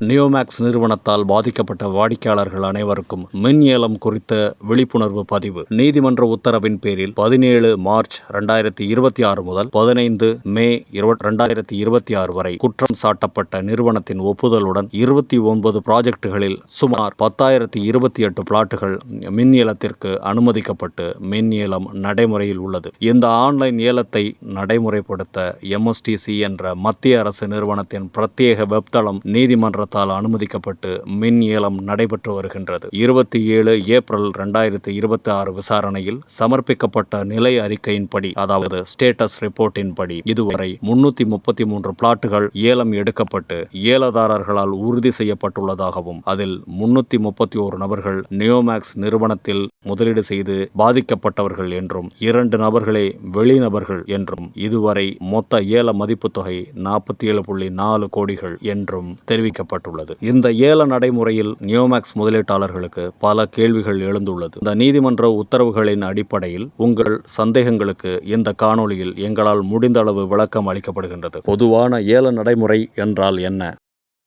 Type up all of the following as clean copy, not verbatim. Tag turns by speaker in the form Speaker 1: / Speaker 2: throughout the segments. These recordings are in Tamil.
Speaker 1: நியோமேக்ஸ் நிறுவனத்தால் பாதிக்கப்பட்ட வாடிக்கையாளர்கள் அனைவருக்கும் மின் ஏலம் குறித்த விழிப்புணர்வு பதிவு. நீதிமன்ற உத்தரவின் பேரில் 17 மார்ச் 2026 முதல் 15 மே 2026 வரை குற்றம் சாட்டப்பட்ட நிறுவனத்தின் ஒப்புதலுடன் 29 ப்ராஜெக்டுகளில் சுமார் 10,028 பிளாட்டுகள் மின் ஏலத்திற்கு அனுமதிக்கப்பட்டு மின் ஏலம் நடைமுறையில் உள்ளது. இந்த ஆன்லைன் ஏலத்தை நடைமுறைப்படுத்த MSTC என்ற மத்திய அரசு நிறுவனத்தின் பிரத்யேக வெப்தளம் நீதிமன்றத்தால் அனுமதிக்கப்பட்டு மின் ஏலம் நடைபெற்று வருகின்றது. 27 ஏப்ரல் 2026 விசாரணையில் சமர்ப்பிக்கப்பட்ட நிலை அறிக்கையின்படி, அதாவது ஸ்டேட்டஸ் ரிப்போர்ட்டின் படி, இதுவரை 333 பிளாட்டுகள் ஏலம் எடுக்கப்பட்டு ஏலதாரர்களால் உறுதி செய்யப்பட்டுள்ளதாகவும், அதில் 331 நபர்கள் நியோமேக்ஸ் நிறுவனத்தில் முதலீடு செய்து பாதிக்கப்பட்டவர்கள் என்றும் 2 நபர்களே வெளிநபர்கள் என்றும், இதுவரை மொத்த ஏல மதிப்பு தொகை 47.4 கோடிகள் என்றும் தெரிவிக்கப்பட்டுள்ளது. இந்த ஏல நடைமுறையில் நியோமேக்ஸ் முதலீட்டாளர்களுக்கு பல கேள்விகள் எழுந்துள்ளது. இந்த நீதிமன்ற உத்தரவுகளின் அடிப்படையில் உங்கள் சந்தேகங்களுக்கு இந்த காணொளியில் எங்களால் முடிந்த அளவு விளக்கம் அளிக்கப்படுகின்றது. பொதுவான ஏல நடைமுறை என்றால் என்ன?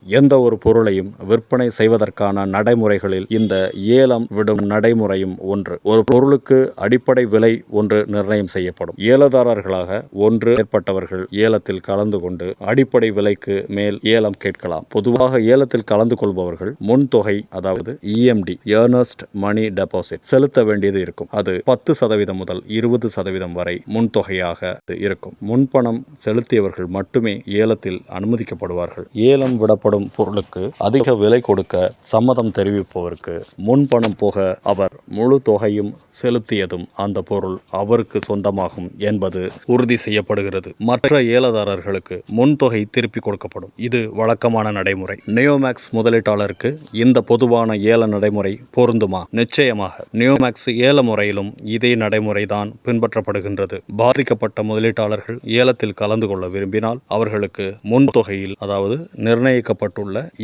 Speaker 1: எந்த ஒரு பொருளையும் விற்பனை செய்வதற்கான நடைமுறைகளில் இந்த ஏலம் விடும் நடைமுறையும் ஒன்று. ஒரு பொருளுக்கு அடிப்படை விலை ஒன்று நிர்ணயம் செய்யப்படும். ஏலதாரர்களாக ஒன்று மேற்பட்டவர்கள் ஏலத்தில் கலந்து கொண்டு அடிப்படை விலைக்கு மேல் ஏலம் கேட்கலாம். பொதுவாக ஏலத்தில் கலந்து கொள்பவர்கள் முன்தொகை, அதாவது EMD ஏர்னஸ்ட் மணி டெபாசிட் செலுத்த வேண்டியது இருக்கும். அது 10% முதல் 20% வரை முன்தொகையாக இருக்கும். முன்பணம் செலுத்தியவர்கள் மட்டுமே ஏலத்தில் அனுமதிக்கப்படுவார்கள். ஏலம் விடப்படும் பொருளுக்கு அதிக விலை கொடுக்க சம்மதம் தெரிவிப்பவருக்கு முன்பணம் போக அவர் முழு தொகையும் செலுத்தியதும் அந்த பொருள் அவருக்கு சொந்தமாகும் என்பது உறுதி செய்யப்படுகிறது. மற்ற ஏலதாரர்களுக்கு முன்தொகை திருப்பி கொடுக்கப்படும். இது வழக்கமான நடைமுறை. நியோமேக்ஸ் முதலீட்டாளருக்கு இந்த பொதுவான ஏல நடைமுறை பொருந்துமா? நிச்சயமாக. நியோமேக்ஸ் ஏல முறையிலும் இதே நடைமுறைதான் பின்பற்றப்படுகின்றது. பாதிக்கப்பட்ட முதலீட்டாளர்கள் ஏலத்தில் கலந்து கொள்ள விரும்பினால் அவர்களுக்கு முன்தொகையில், அதாவது நிர்ணயிக்கப்பட்டுள்ள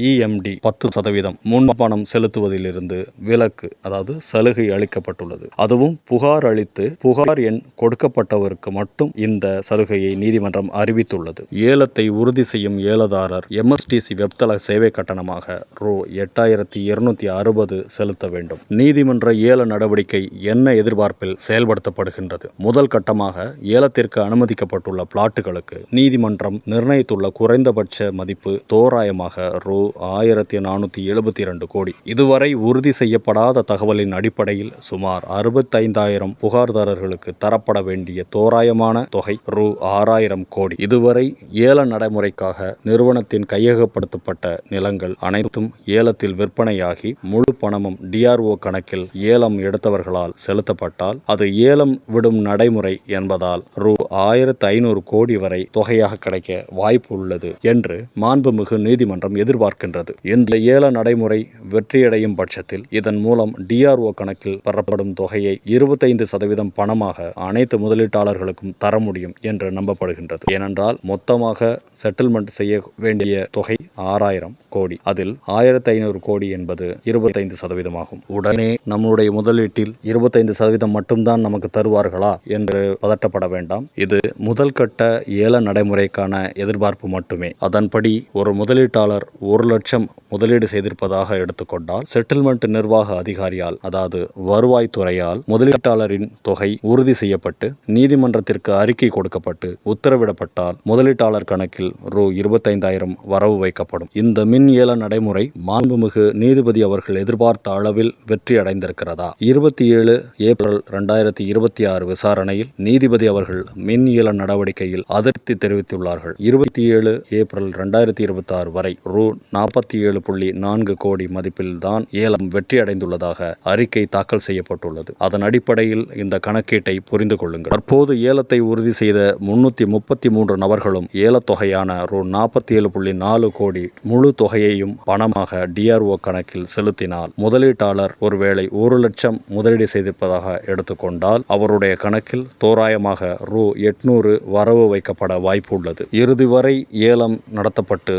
Speaker 1: EMD 10% முன்பணம் செலுத்துவதிலிருந்து விலக்கு, அதாவது சலுகை அளிக்கப்பட்டுள்ளது. அதுவும் புகார் அளித்து புகார் எண் கொடுக்கப்பட்டவருக்கு மட்டும் இந்த சலுகையை நீதிமன்றம் அறிவித்துள்ளது. ஏலத்தை உறுதி செய்யும் ஏலதாரர் MSTC வெப்தள சேவை கட்டணமாக Rs. 8,260 செலுத்த வேண்டும். நீதிமன்ற ஏல நடவடிக்கை என்ன எதிர்பார்ப்பில் செயல்படுத்தப்படுகின்றது? முதல் கட்டமாக ஏலத்திற்கு அனுமதிக்கப்பட்டுள்ள பிளாட்டுகளுக்கு நீதிமன்றம் நிர்ணயித்துள்ள குறைந்தபட்ச மதிப்பு தோராயமாக Rs. 1,472 கோடி. இதுவரை உறுதி செய்யப்படாத தகவலின் அடிப்படையில் சுமார் 65,000 புகார்தாரர்களுக்கு தரப்பட வேண்டிய தோராயமான தொகை Rs. 6,000 கோடி. இதுவரை ஏல நடைமுறைக்காக நிறுவனத்தின் கையகப்படுத்தப்பட்ட நிலங்கள் அனைத்தும் ஏலத்தில் விற்பனையாகி முழு பணமும் DRO கணக்கில் ஏலம் எடுத்தவர்களால் செலுத்தப்பட்டால் அது ஏலம் விடும் நடைமுறை என்பதால் Rs. 1,500 கோடி வரை தொகையாக கிடைக்க வாய்ப்பு உள்ளது என்று மாண்புமிகு நீதிமன்றம் எதிர்பார்க்கின்றது. இந்த ஏல நடைமுறை வெற்றியடையும் பட்சத்தில் இதன் மூலம் DRO கணக்கில் பெறப்படும் தொகையை 25% பணமாக அனைத்து முதலீட்டாளர்களுக்கும் தர முடியும் என்று நம்பப்படுகின்றது. ஏனென்றால் மொத்தமாக செட்டில்மெண்ட் செய்ய வேண்டிய தொகை 6,000 கோடி. அதில் 1,500 கோடி என்பது 25% ஆகும். உடனே நம்முடைய முதலீட்டில் 25% மட்டும்தான் நமக்கு தருவார்களா என்று பதட்டப்பட வேண்டாம். இது முதல் கட்ட ஏல நடைமுறைக்கான எதிர்பார்ப்பு மட்டுமே. அதன்படி ஒரு முதலீட்டாளர் 1 லட்சம் முதலீடு செய்திருப்பதாக எடுத்துக்கொண்டால் செட்டில்மெண்ட் நிர்வாக அதிகாரியால், அதாவது வருவாய்த்துறையால் முதலீட்டாளரின் தொகை உறுதி செய்யப்பட்டு நீதிமன்றத்திற்கு அறிக்கை கொடுக்கப்பட்டு உத்தரவிடப்பட்டால் முதலீட்டாளர் கணக்கில் Rs. 25,000 வரவு வைக்கப்படும். இந்த மின் ஏல நடைமுறை மாண்புமிகு நீதிபதி அவர்கள் எதிர்பார்த்த அளவில் வெற்றி அடைந்திருக்கிறதா? 27 ஏப்ரல் 2026 விசாரணையில் நீதிபதி அவர்கள் மின் ஏல நடவடிக்கையில் அதிருப்தி தெரிவித்துள்ளார்கள். 27 ஏப்ரல் 2026 வரை Rs. 47.4 கோடி மதிப்பில் தான் ஏலம் வெற்றி அடைந்துள்ளதாக அறிக்கை தாக்கல் செய்யப்பட்டுள்ளது. அதன் அடிப்படையில் இந்த கணக்கீட்டை புரிந்து கொள்ளுங்கள். தற்போது ஏலத்தை உறுதி செய்த 333 நபர்களும் ஏலத்தொகையான Rs. 47.4 முழு தொகையையும் பணமாக DRO கணக்கில் செலுத்தினால் முதலீட்டாளர் ஒருவேளை 1 லட்சம் முதலீடு செய்திருப்பதாக எடுத்துக்கொண்டால் அவருடைய கணக்கில் தோராயமாக Rs. 800 வரவு வைக்கப்பட வாய்ப்பு உள்ளது. இறுதி வரை ஏலம் நடத்தப்பட்டு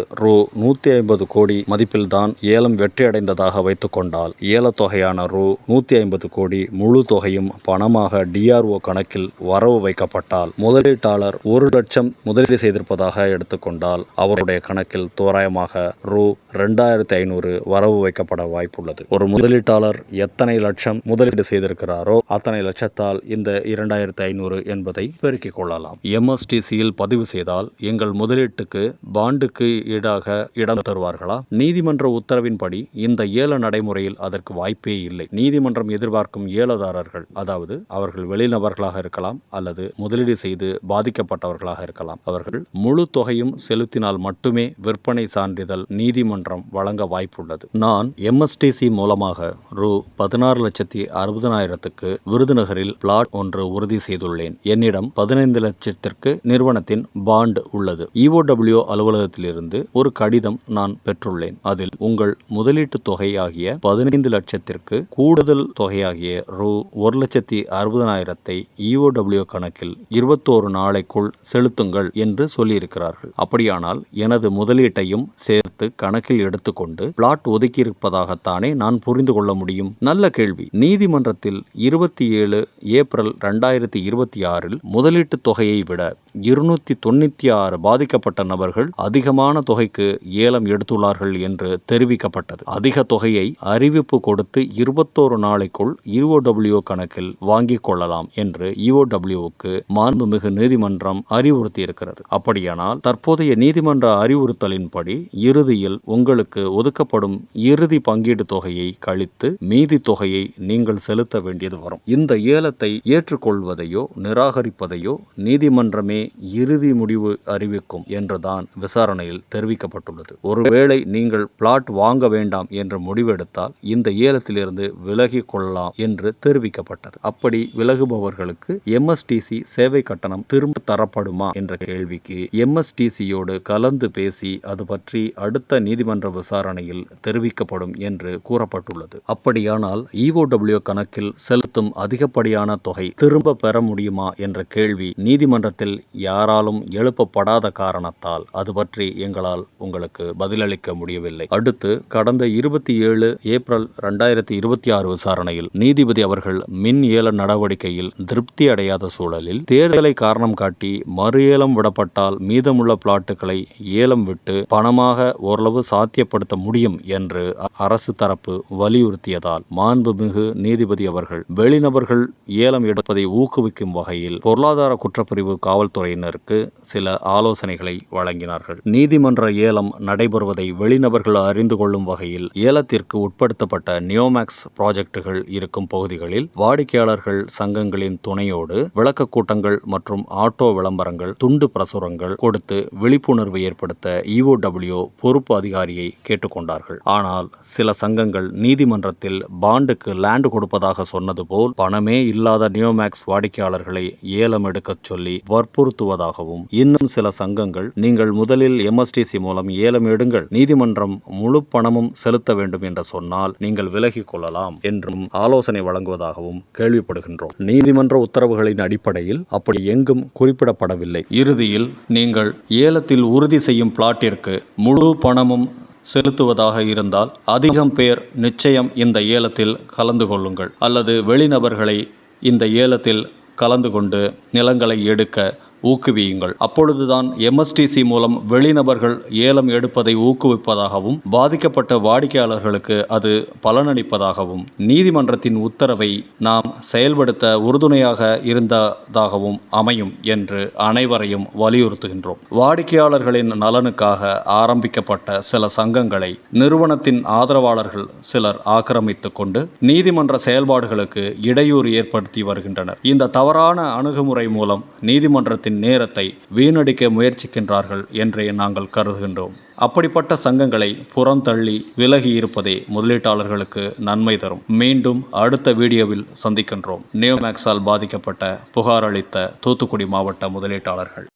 Speaker 1: 150 கோடி மதிப்பில்தான் ஏலம் வெற்றியடைந்ததாக வைத்துக் கொண்டால் ஏலத்தொகையான ரூ. 150 கோடி முழு தொகையும் பணமாக DRO கணக்கில் வரவு வைக்கப்பட்டால் முதலீட்டாளர் 1 லட்சம் முதலீடு செய்திருப்பதாக எடுத்துக்கொண்டால் அவருடைய கணக்கில் தோராயமாக ரூ. 2500 வரவு வைக்கப்பட வாய்ப்புள்ளது. ஒரு முதலீட்டாளர் எத்தனை லட்சம் முதலீடு செய்திருக்கிறாரோ அத்தனை லட்சத்தால் இந்த 2500 என்பதை பெருக்கிக் கொள்ளலாம். MSTCயில் பதிவு செய்தால் எங்கள் முதலீட்டுக்கு பாண்டுக்கு ஈடாக இடம் தருவார்களா? நீதிமன்ற உத்தரவின்படி இந்த ஏல நடைமுறையில் அதற்கு வாய்ப்பே இல்லை. நீதிமன்றம் எதிர்பார்க்கும் ஏலதாரர்கள், அதாவது அவர்கள் வெளிநபர்களாக இருக்கலாம் அல்லது முதலீடு செய்து பாதிக்கப்பட்டவர்களாக இருக்கலாம், அவர்கள் முழு தொகையும் செலுத்தினால் மட்டுமே விற்பனை சான்றிதழ் நீதிமன்றம் வழங்க வாய்ப்புள்ளது. நான் MSTC மூலமாக ரூ. 16,60,000க்கு விருதுநகரில் பிளாட் ஒன்று உறுதி செய்துள்ளேன். என்னிடம் 15 லட்சத்திற்கு நிறுவனத்தின் பாண்ட் உள்ளது. EOW அலுவலகத்திலிருந்து ஒரு கடிதம் நான் பெற்றுள்ளேன். அதில் உங்கள் முதலீட்டு தொகையாகிய 15 லட்சத்திற்கு கூடுதல் தொகையாகிய ரூ. 1,60,000 EOW கணக்கில் 21 நாளைக்குள் செலுத்துங்கள் என்று சொல்லியிருக்கிறார்கள். அப்படியானால் எனது முதலீட்டையும் சேர்த்து கணக்கில் எடுத்துக்கொண்டு பிளாட் ஒதுக்கியிருப்பதாகத்தானே நான் புரிந்து கொள்ள முடியும். நல்ல கேள்வி. நீதிமன்றத்தில் 27 ஏப்ரல் 2026 முதலீட்டு தொகையை விட 296 பாதிக்கப்பட்ட நபர்கள் அதிகமான தொகைக்கு ஏலம் எடுத்துள்ளார்கள் என்று தெரிவிக்கப்பட்டது. அதிக தொகையை அறிவிப்பு கொடுத்து 21 நாளைக்குள் EOW கணக்கில் வாங்கிக் கொள்ளலாம் என்று EOWக்கு மாண்புமிகு நீதிமன்றம் அறிவுறுத்தியிருக்கிறது. அப்படியானால் தற்போதைய நீதிமன்ற அறிவுறுத்தலின்படி இறுதியில் உங்களுக்கு ஒதுக்கப்படும் இறுதி பங்கீடு தொகையை கழித்து மீதி தொகையை நீங்கள் செலுத்த வேண்டியது வரும். இந்த ஏலத்தை ஏற்றுக்கொள்வதையோ நிராகரிப்பதையோ நீதிமன்றமே இறுதி முடிவு அறிவிக்கும் என்றுதான் விசாரணையில் தெரிவிக்கப்பட்டுள்ளது. ஒருவேளை நீங்கள் பிளாட் வாங்க வேண்டாம் என்று முடிவெடுத்தால் இந்த ஏலத்திலிருந்து விலகிக் கொள்ளலாம் என்று தெரிவிக்கப்பட்டது. அப்படி விலகுபவர்களுக்கு MSTC சேவை கட்டணம் திரும்ப தரப்படுமா என்ற கேள்விக்கு MSTCயோடு கலந்து பேசி அது பற்றி அடுத்த நீதிமன்ற விசாரணையில் தெரிவிக்கப்படும் என்று கூறப்பட்டுள்ளது. அப்படியானால் EOW கணக்கில் செலுத்தும் அதிகப்படியான தொகை திரும்ப பெற முடியுமா என்ற கேள்வி நீதிமன்றத்தில் யாராலும் எழுப்பப்படாத காரணத்தால் அது பற்றி எங்களால் உங்களுக்கு பதிலளிக்க முடியவில்லை. அடுத்து கடந்த 27 ஏப்ரல் 2026 விசாரணையில் நீதிபதி அவர்கள் மின் ஏல நடவடிக்கையில் திருப்தி அடையாத சூழலில் தேர்தலை காரணம் காட்டி மறு ஏலம் விடப்பட்டால் மீதமுள்ள பிளாட்டுகளை ஏலம் விட்டு பணமாக ஓரளவு சாத்தியப்படுத்த முடியும் என்று அரசு தரப்பு வலியுறுத்தியதால் மாண்புமிகு நீதிபதி அவர்கள் வெளிநபர்கள் ஏலம் எடுப்பதை ஊக்குவிக்கும் வகையில் பொருளாதார குற்றப்பிரிவு காவல்துறையினருக்கு சில ஆலோசனைகளை வழங்கினார்கள். நீதிமன்ற ஏலம் நடைபெறுவதை வெளிநபர்கள் அறிந்து கொள்ளும் வகையில் ஏலத்திற்கு உட்படுத்தப்பட்ட நியோமேக்ஸ் ப்ராஜெக்டுகள் இருக்கும் பகுதிகளில் வாடிக்கையாளர்கள் சங்கங்களின் துணையோடு விளக்க கூட்டங்கள் மற்றும் ஆட்டோ விளம்பரங்கள், துண்டு பிரசுரங்கள் கொடுத்து விழிப்புணர்வு ஏற்படுத்த EOW பொறுப்பு அதிகாரியை கேட்டுக்கொண்டார்கள். ஆனால் சில சங்கங்கள் நீதிமன்றத்தில் பாண்டுக்கு லேண்ட் கொடுப்பதாக சொன்னது போல் பணமே இல்லாத நியோமேக்ஸ் வாடிக்கையாளர்களை ஏலம் எடுக்கச் சொல்லி வற்புறுத்துவதாகவும், இன்னும் சில சங்கங்கள் நீங்கள் முதலில் MSTC மூலம் ஏலம் எடுங்கள், நீதிமன்றம் முழு பணமும் செலுத்த வேண்டும் என்று சொன்னால் நீங்கள் விலகிக் கொள்ளலாம் என்றும் ஆலோசனை வழங்குவதாகவும் கேள்விப்படுகின்றோம். நீதிமன்ற உத்தரவுகளின் அடிப்படையில் அப்படி எங்கும் குறிப்பிடப்படவில்லை. இறுதியில் நீங்கள் ஏலத்தில் உறுதி செய்யும் பிளாட்டிற்கு முழு பணமும் செலுத்துவதாக இருந்தால் அதிகம் பேர் நிச்சயம் இந்த ஏலத்தில் கலந்து கொள்ளுங்கள், அல்லது வெளிநபர்களை இந்த ஏலத்தில் கலந்து கொண்டு நிலங்களை எடுக்க ஊக்குவியுங்கள். அப்பொழுதுதான் MSTC மூலம் வெளிநபர்கள் ஏலம் எடுப்பதை ஊக்குவிப்பதாகவும் பாதிக்கப்பட்ட வாடிக்கையாளர்களுக்கு அது பலனளிப்பதாகவும் நீதிமன்றத்தின் உத்தரவை நாம் செயல்படுத்த உறுதுணையாக இருந்ததாகவும் அமையும் என்று அனைவரையும் வலியுறுத்துகின்றோம். வாடிக்கையாளர்களின் நலனுக்காக ஆரம்பிக்கப்பட்ட சில சங்கங்களை நிறுவனத்தின் ஆதரவாளர்கள் சிலர் ஆக்கிரமித்துக் கொண்டு நீதிமன்ற செயல்பாடுகளுக்கு இடையூறு ஏற்படுத்தி வருகின்றனர். இந்த தவறான அணுகுமுறை மூலம் நீதிமன்றத்தின் நேரத்தை வீணடிக்க முயற்சிக்கின்றார்கள் என்றே நாங்கள் கருதுகின்றோம். அப்படிப்பட்ட சங்கங்களை புறந்தள்ளி விலகி இருப்பதே முதலீட்டாளர்களுக்கு நன்மை தரும். மீண்டும் அடுத்த வீடியோவில் சந்திக்கின்றோம். நியோமேக்ஸால் பாதிக்கப்பட்ட புகார் அளித்த தூத்துக்குடி மாவட்ட முதலீட்டாளர்கள்.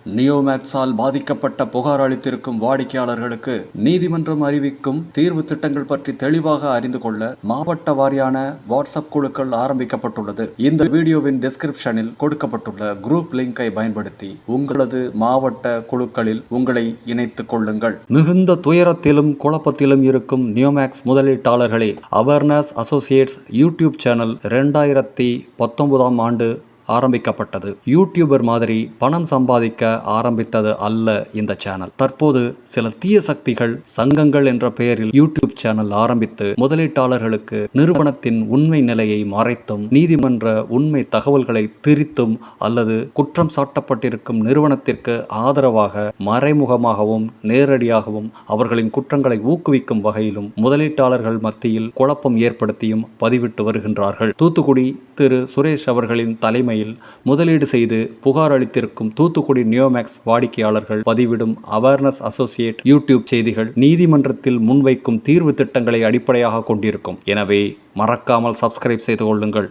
Speaker 1: நியோமேக்ஸால் பாதிக்கப்பட்ட புகார் அளித்திருக்கும் வாடிக்கையாளர்களுக்கு நீதிமன்றம் அறிவிக்கும் தீர்வு திட்டங்கள் பற்றி தெளிவாக அறிந்து கொள்ள மாவட்ட வாரியான வாட்ஸ்அப் குழுக்கள் ஆரம்பிக்கப்பட்டுள்ளது. இந்த வீடியோவின் டிஸ்கிரிப்ஷனில் கொடுக்கப்பட்டுள்ள குரூப் லிங்கை பயன்படுத்தி உங்களது மாவட்ட குழுக்களில் உங்களை இணைத்துக் கொள்ளுங்கள். மிகுந்த துயரத்திலும் குழப்பத்திலும் இருக்கும் நியோமேக்ஸ் முதலீட்டாளர்களே, அவேர்னஸ் அசோசியேட்ஸ் யூடியூப் சேனல் 2019ஆம் ஆண்டு ஆரம்பிக்கப்பட்டது. யூடியூபர் மாதிரி பணம் சம்பாதிக்க ஆரம்பித்தது அல்ல இந்த சேனல். தற்போது சில தீய சக்திகள் சங்கங்கள் என்ற பெயரில் யூடியூப் சேனல் ஆரம்பித்து முதலீட்டாளர்களுக்கு நிறுவனத்தின் உண்மை நிலையை மறைத்தும் நீதிமன்ற உண்மை தகவல்களை திரித்தும் அல்லது குற்றம் சாட்டப்பட்டிருக்கும் நிறுவனத்திற்கு ஆதரவாக மறைமுகமாகவும் நேரடியாகவும் அவர்களின் குற்றங்களை ஊக்குவிக்கும் வகையிலும் முதலீட்டாளர்கள் மத்தியில் குழப்பம் ஏற்படுத்தியும் பதிவிட்டு வருகின்றார்கள். தூத்துக்குடி திரு சுரேஷ் அவர்களின் தலைமை முதலீடு செய்து புகார் அளித்திருக்கும் தூத்துக்குடி நியோமேக்ஸ் வாடிக்கையாளர்கள் பதிவிடும் அவேர்னஸ் அசோசியேட் யூடியூப் செய்திகள் நீதிமன்றத்தில் முன்வைக்கும் தீர்வு திட்டங்களை அடிப்படையாக கொண்டிருக்கும். எனவே மறக்காமல் சப்ஸ்கிரைப் செய்து கொள்ளுங்கள்.